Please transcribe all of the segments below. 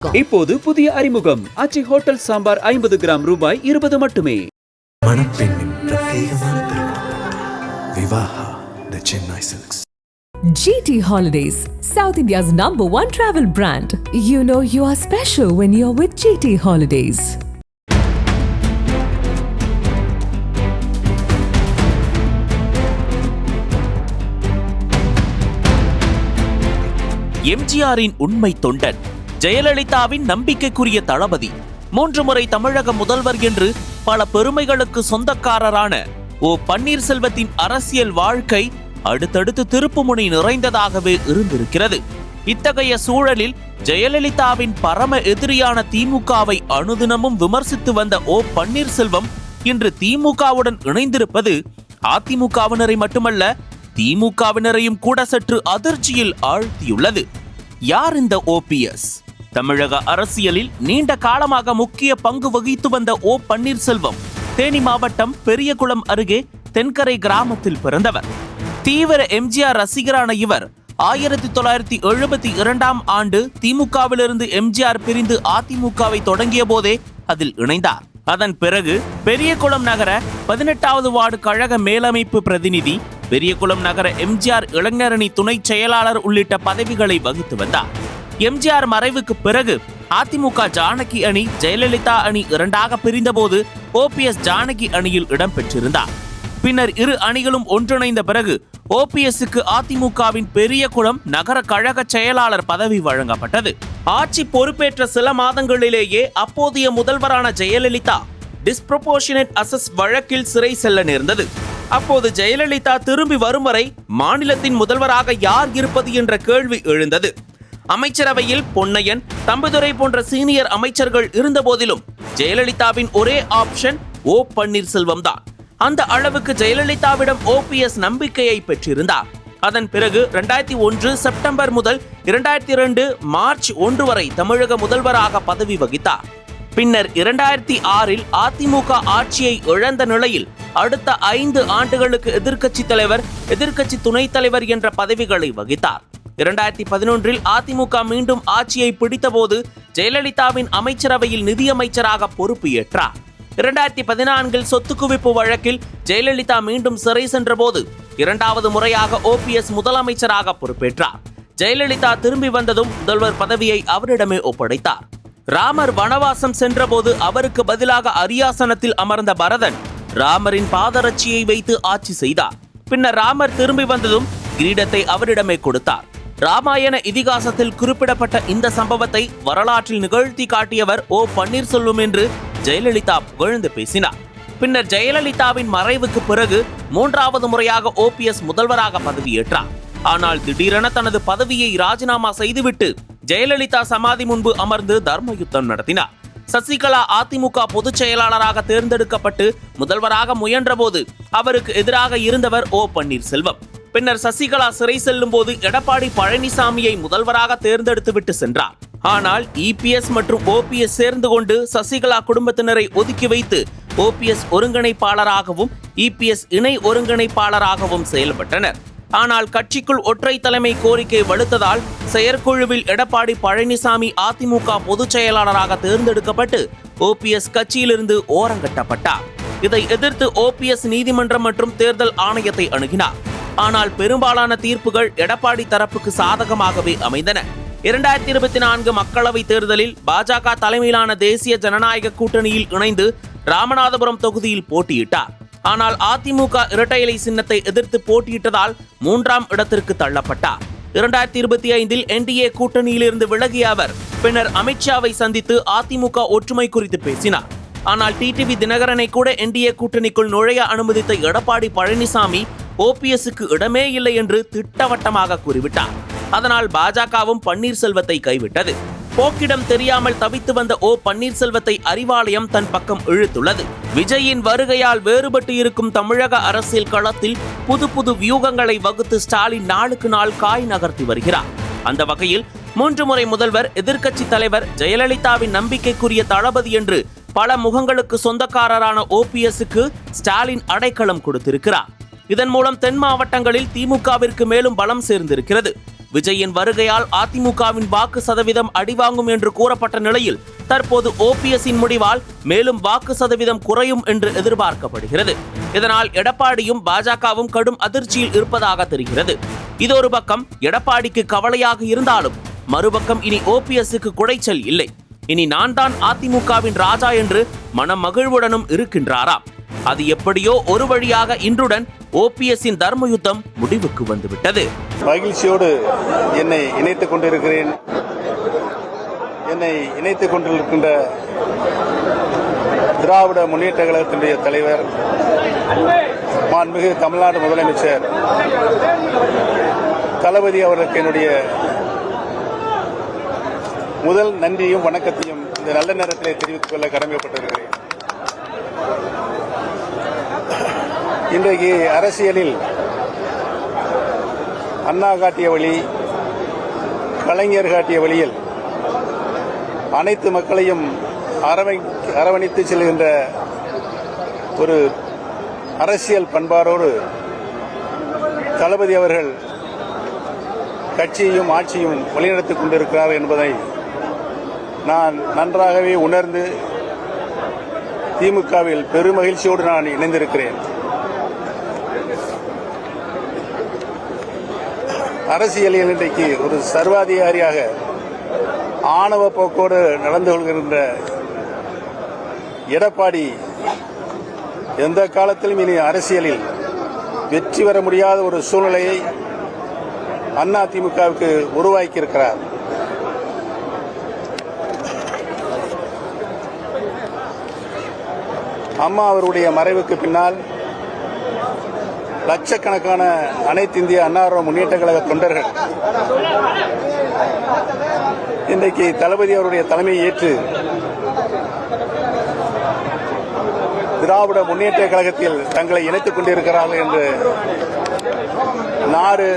இப்போது புதிய அறிமுகம் ஆச்சி ஹோட்டல் சாம்பார் 50 கிராம் ரூபாய் 20 மட்டுமே. மணப்பெண்ணின் பிரத்யேகமான திருமணம் Vivaha the Chennai silks. GT Holidays, South India's #1 travel brand. You know you are special when you're with GT Holidays. எம்ஜிஆரின் உண்மை தொண்டன், ஜெயலலிதாவின் நம்பிக்கைக்குரிய தளபதி, 3 முறை தமிழக முதல்வர் என்று பல பெருமைகளுக்கு சொந்தக்காரரான ஓ பன்னீர்செல்வத்தின் அரசியல் வாழ்க்கை அடுத்தடுத்து திருப்புமுனை நிறைந்ததாகவே இருந்திருக்கிறது. இத்தகைய சூழலில் ஜெயலலிதாவின் பரம எதிரியான திமுகவை அனுதினமும் விமர்சித்து வந்த ஓ பன்னீர்செல்வம் இன்று திமுகவுடன் இணைந்திருப்பது அதிமுகவினரை மட்டுமல்ல, திமுகவினரையும் கூட சற்று அதிர்ச்சியில் ஆழ்த்தியுள்ளது. யார் இந்த ஓபிஎஸ்? தமிழக அரசியலில் நீண்ட காலமாக முக்கிய பங்கு வகித்து வந்த ஓ பன்னீர்செல்வம் தேனி மாவட்டம் பெரியகுளம் அருகே தென்கரை கிராமத்தில் பிறந்தவர். தீவிர எம்ஜிஆர் ரசிகரான இவர் 1972ஆம் ஆண்டு திமுகவிலிருந்து எம்ஜிஆர் பிரிந்து அதிமுகவை தொடங்கிய போதே அதில் இணைந்தார். அதன் பிறகு பெரியகுளம் நகர 18வது வார்டு கழக மேலமைப்பு பிரதிநிதி, பெரியகுளம் நகர எம்ஜிஆர் இளைஞரணி துணை செயலாளர் உள்ளிட்ட பதவிகளை வகித்து வந்தார். எம்ஜிஆர் மறைவுக்கு பிறகு அதிமுக ஜானகி அணி, ஜெயலலிதா அணி இரண்டாக பிரிந்தபோது ஓபிஎஸ் ஜானகி அணியில் இடம்பெற்றிருந்தார். பின்னர் இரு அணிகளும் ஒன்றிணைந்த பிறகு ஓபிஎஸ்க்கு அதிமுகவின் பெரியகுளம் நகர கழக செயலாளர் பதவி வழங்கப்பட்டது. ஆட்சி பொறுப்பேற்ற சில மாதங்களிலேயே அப்போதைய முதல்வரான ஜெயலலிதா டிஸ்ப்ரொபோர்ஷனேட் அசஸ் வழக்கில் சிறை செல்ல நேர்ந்தது. அப்போது ஜெயலலிதா திரும்பி வரும் வரை மாநிலத்தின் முதல்வராக யார் இருப்பது என்ற கேள்வி எழுந்தது. அமைச்சரவையில் பொன்னையன், தம்பிதுரை போன்ற சீனியர் அமைச்சர்கள் இருந்த போதிலும் ஜெயலலிதாவின் ஒரே ஆப்ஷன் ஓ பன்னீர்செல்வம் தான். அந்த அளவுக்கு ஜெயலலிதாவிடம் ஓபிஎஸ் நம்பிக்கையை பெற்றிருந்தார். அதன் பிறகு 2001 செப்டம்பர் முதல் 2002 மார்ச் 1 வரை தமிழக முதல்வராக பதவி வகித்தார். பின்னர் 2006இல் அதிமுக ஆட்சியை இழந்த நிலையில் அடுத்த 5 ஆண்டுகளுக்கு எதிர்க்கட்சி தலைவர், எதிர்க்கட்சி துணைத் தலைவர் என்ற பதவிகளை வகித்தார். 2011இல் அதிமுக மீண்டும் ஆட்சியை பிடித்தபோது ஜெயலலிதாவின் அமைச்சரவையில் நிதியமைச்சராக பொறுப்பு ஏற்றார். 2014இல் சொத்து குவிப்பு வழக்கில் ஜெயலலிதா மீண்டும் சிறை சென்றபோது 2வது முறையாக ஓபிஎஸ் முதலமைச்சராக பொறுப்பேற்றார். ஜெயலலிதா திரும்பி வந்ததும் முதல்வர் பதவியை அவரிடமே ஒப்படைத்தார். ராமர் வனவாசம் சென்றபோது அவருக்கு பதிலாக அரியாசனத்தில் அமர்ந்த பரதன் ராமரின் பாதரட்சியை வைத்து ஆட்சி செய்தார். பின்னர் ராமர் திரும்பி வந்ததும் கிரீடத்தை அவரிடமே கொடுத்தார். ராமாயண இதிகாசத்தில் குறிப்பிடப்பட்ட இந்த சம்பவத்தை வரலாற்றில் நிகழ்த்தி காட்டியவர் ஓ பன்னீர்செல்வம் என்று ஜெயலலிதா புகழ்ந்து பேசினார். பின்னர் ஜெயலலிதாவின் மறைவுக்கு பிறகு 3வது முறையாக ஓபிஎஸ் முதல்வராக பதவியேற்றார். ஆனால் திடீரென தனது பதவியை ராஜினாமா செய்துவிட்டு ஜெயலலிதா சமாதி முன்பு அமர்ந்து தர்ம யுத்தம் நடத்தினார். சசிகலா அதிமுக பொதுச் செயலாளராக தேர்ந்தெடுக்கப்பட்டு முதல்வராக முயன்றபோது அவருக்கு எதிராக இருந்தவர் ஓ பன்னீர்செல்வம். பின்னர் சசிகலா சிறை செல்லும் போது எடப்பாடி பழனிசாமியை முதல்வராக தேர்ந்தெடுத்துவிட்டு சென்றார். ஆனால் இபிஎஸ் மற்றும் ஓபிஎஸ் சேர்ந்து கொண்டு சசிகலா குடும்பத்தினரை ஒதுக்கி வைத்து ஓபிஎஸ் ஒருங்கிணைப்பாளராகவும் இபிஎஸ் இணை ஒருங்கிணைப்பாளராகவும் செயல்பட்டனர். ஆனால் கட்சிக்குள் ஒற்றை தலைமை கோரிக்கை வலுத்ததால் செயற்குழுவில் எடப்பாடி பழனிசாமி அதிமுக பொதுச் செயலாளராக தேர்ந்தெடுக்கப்பட்டு ஓபிஎஸ் கட்சியிலிருந்து ஓரங்கட்டப்பட்டார். இதை எதிர்த்து ஓபிஎஸ் நீதிமன்றம் மற்றும் தேர்தல் ஆணையத்தை அணுகினார். ஆனால் பெரும்பாலான தீர்ப்புகள் எடப்பாடி தரப்புக்கு சாதகமாகவே அமைந்தன. 2024 மக்களவை தேர்தலில் பாஜக தலைமையிலான தேசிய ஜனநாயக கூட்டணியில் இணைந்து ராமநாதபுரம் தொகுதியில் போட்டியிட்டார். ஆனால் அதிமுக இரட்டை இலை சின்னத்தை எதிர்த்து போட்டியிட்டதால் 3ஆம் இடத்திற்கு தள்ளப்பட்டார். 2025இல் என்டிஏ கூட்டணியிலிருந்து விலகிய அவர் பின்னர் அமித்ஷாவை சந்தித்து அதிமுக ஒற்றுமை குறித்து பேசினார். ஆனால் டிடிவி தினகரனை கூட என்டிஏ கூட்டணிக்குள் நுழைய அனுமதித்த எடப்பாடி பழனிசாமி ஓபிஎஸ்க்கு இடமே இல்லை என்று திட்டவட்டமாக கூறிவிட்டார். அதனால் பாஜகவும் பன்னீர்செல்வத்தை கைவிட்டது. போக்கிடம் தெரியாமல் தவித்து வந்த ஓ பன்னீர்செல்வத்தை அறிவாலயம் தன் பக்கம் இழுத்துள்ளது. விஜயின் வருகையால் வேறுபட்டு இருக்கும் தமிழக அரசியல் களத்தில் புது புது வியூகங்களை வகுத்து ஸ்டாலின் நாளுக்கு நாள் காய் நகர்த்தி வருகிறார். அந்த வகையில் 3 முறை முதல்வர், எதிர்க்கட்சி தலைவர், ஜெயலலிதாவின் நம்பிக்கைக்குரிய தளபதி என்று பல முகங்களுக்கு சொந்தக்காரரான ஓபிஎஸ்க்கு ஸ்டாலின் அடைக்கலம் கொடுத்திருக்கிறார். இதன் மூலம் தென் மாவட்டங்களில் திமுகவிற்கு மேலும் பலம் சேர்ந்திருக்கிறது. விஜயின் வருகையால் அதிமுகவின் வாக்கு சதவீதம் அடிவாங்கும் என்று கூறப்பட்ட நிலையில் தற்போது ஓபிஎஸ்ஸின் முடிவால் மேலும் வாக்கு சதவீதம் குறையும் என்று எதிர்பார்க்கப்படுகிறது. இதனால் எடப்பாடியும் பாஜகவும் கடும் அதிர்ச்சியில் இருப்பதாக தெரிகிறது. இது ஒரு பக்கம் எடப்பாடிக்கு கவலையாக இருந்தாலும் மறுபக்கம் இனி ஓபிஎஸ்ஸுக்கு குடைச்சல் இல்லை. இனி நான் தான் அதிமுகவின் ராஜா என்று மனம் மகிழ்வுடனும் இருக்கின்றாராம். அது எப்படியோ ஒரு வழியாக இன்றுடன் ஓபிஎஸ்ஸின் தர்ம யுத்தம் முடிவுக்கு வந்துவிட்டது. மகிழ்ச்சியோடு என்னை இணைத்துக் கொண்டிருக்கிறேன். என்னை இணைத்துக் கொண்டிருக்கின்ற திராவிட முன்னேற்ற கழகத்தினுடைய தலைவர் மாண்புமிகு தமிழ்நாடு முதலமைச்சர் தளபதி அவர்களுக்கு என்னுடைய முதல் நன்றியும் வணக்கத்தையும் இந்த நல்ல நேரத்திலே தெரிவித்துக் கொள்ள கடமைப்பட்டிருக்கிறேன். இன்றைக்கு அரசியலில் அண்ணா காட்டிய வழி, கலைஞர் காட்டிய வழியில் அனைத்து மக்களையும் அரவணைத்து செல்கின்ற ஒரு அரசியல் பண்பாரோடு தளபதி அவர்கள் கட்சியையும் ஆட்சியும் வழிநடத்திக் கொண்டிருக்கிறார் என்பதை நான் நன்றாகவே உணர்ந்து திமுகவில் பெருமகிழ்ச்சியோடு நான் இணைந்திருக்கிறேன். அரசியலில் இன்றைக்கு ஒரு சர்வாதிகாரியாக ஆணவ போக்கோடு நடந்து கொள்கின்ற எடப்பாடி எந்த காலத்திலும் இனி அரசியலில் வெற்றி பெற முடியாத ஒரு சூழ்நிலையை அதிமுகவுக்கு உருவாக்கியிருக்கிறார். அம்மா அவருடைய மறைவுக்கு பின்னால் லட்சக்கணக்கான அனைத்து இந்திய அண்ணா முன்னேற்ற கழக தொண்டர்கள் இன்றைக்கு தளபதி அவருடைய தலைமையை ஏற்று திராவிட முன்னேற்ற கழகத்தில் தங்களை இணைத்துக் கொண்டிருக்கிறார்கள் என்று நாடு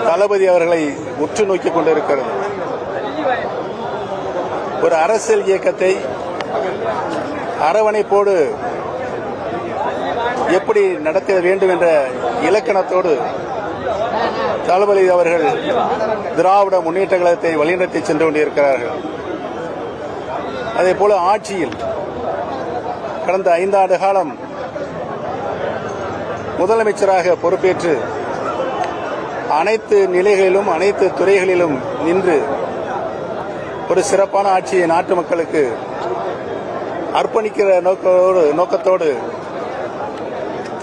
தளபதி அவர்களை உற்று நோக்கிக் கொண்டிருக்கிறது. ஒரு அரசியல் இயக்கத்தை அரவணைப்போடு எப்படி நடத்த வேண்டும் என்ற இலக்கணத்தோடு தளபதி அவர்கள் திராவிட முன்னேற்ற கழகத்தை வழிநடத்தி சென்று கொண்டிருக்கிறார்கள். அதேபோல ஆட்சியில் கடந்த 5 ஆண்டு காலம் முதலமைச்சராக பொறுப்பேற்று அனைத்து நிலைகளிலும் அனைத்து துறைகளிலும் நின்று ஒரு சிறப்பான ஆட்சியை நாட்டு மக்களுக்கு அர்ப்பணிக்கிற நோக்கத்தோடு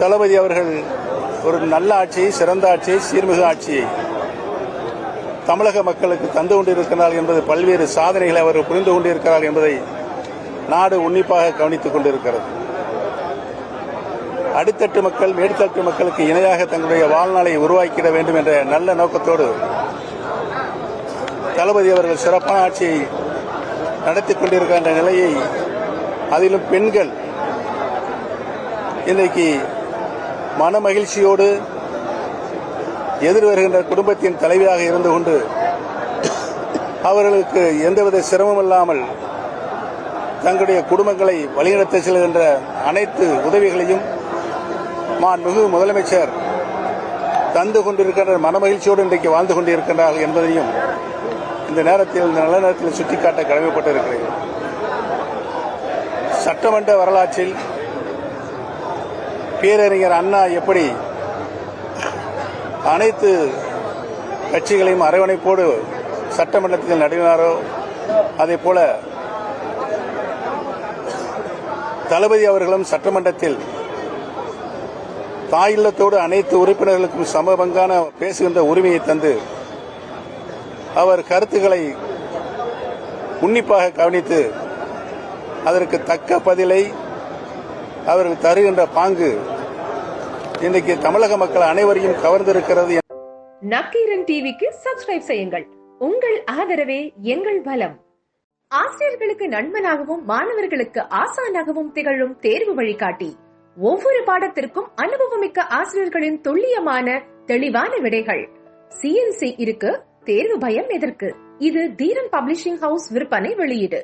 தளபதி அவர்கள் ஒரு நல்ல ஆட்சியை, சிறந்த ஆட்சியை, சீர்மிகு ஆட்சியை தமிழக மக்களுக்கு தந்து கொண்டிருக்கிறார்கள் என்பது பல்வேறு சாதனைகளை அவர்கள் புரிந்து கொண்டிருக்கிறார்கள் என்பதை நாடு உன்னிப்பாக கவனித்துக் கொண்டிருக்கிறது. அடித்தட்டு மக்கள் மேற்தட்டு மக்களுக்கு இணையாக தங்களுடைய வாழ்நாளை உருவாக்கிட வேண்டும் என்ற நல்ல நோக்கத்தோடு தளபதி அவர்கள் சிறப்பான ஆட்சியை நடத்தி கொண்டிருக்கின்ற நிலையை, அதிலும் பெண்கள் இன்றைக்கு மன மகிழ்ச்சியோடு எதிர்வருகின்ற குடும்பத்தின் தலைவியாக இருந்து கொண்டு அவர்களுக்கு எந்தவித சிரமம் இல்லாமல் தங்களுடைய குடும்பங்களை வழிநடத்த செல்கின்ற அனைத்து உதவிகளையும் மாண்புமிகு முதலமைச்சர் தந்து கொண்டிருக்கின்ற மனமகிழ்ச்சியோடு இன்றைக்கு வாழ்ந்து கொண்டிருக்கின்றார்கள் என்பதையும் இந்த நேரத்தில், இந்த நல்ல நேரத்தில் சுட்டிக்காட்ட கடமைப்பட்டிருக்கிறேன். சட்டமன்ற வரலாற்றில் பேரறிஞர் அண்ணா எப்படி அனைத்து கட்சிகளையும் அரவணைப்போடு சட்டமன்றத்தில் நடத்தினாரோ அதேபோல தளபதி அவர்களும் சட்டமன்றத்தில் தாயில்லத்தோடு அனைத்து உறுப்பினர்களுக்கும் சமபங்கான பேசுகின்ற உரிமையை தந்து அவர் கருத்துக்களை உன்னிப்பாக கவனித்து அதற்கு தக்க பதிலை அவர்கள் தருகின்ற பாங்கு இன்றைக்கு தமிழக மக்கள் அனைவரையும் கவர்ந்திருக்கிறது. நக்கீரன் டிவிக்கு சப்ஸ்கிரைப் செய்யுங்கள். உங்கள் ஆதரவே எங்கள் பலம். ஆசிரியர்களுக்கு நண்பனாகவும் மாணவர்களுக்கு ஆசானாகவும் திகழும் தேர்வு வழிகாட்டி. ஒவ்வொரு பாடத்திற்கும் அனுபவமிக்க ஆசிரியர்களின் துல்லியமான தெளிவான விடைகள். CNC இருக்கு, தேர்வு பயம் எதற்கு? இது தீரன் பப்ளிஷிங் ஹவுஸ் விற்பனை வெளியீடு.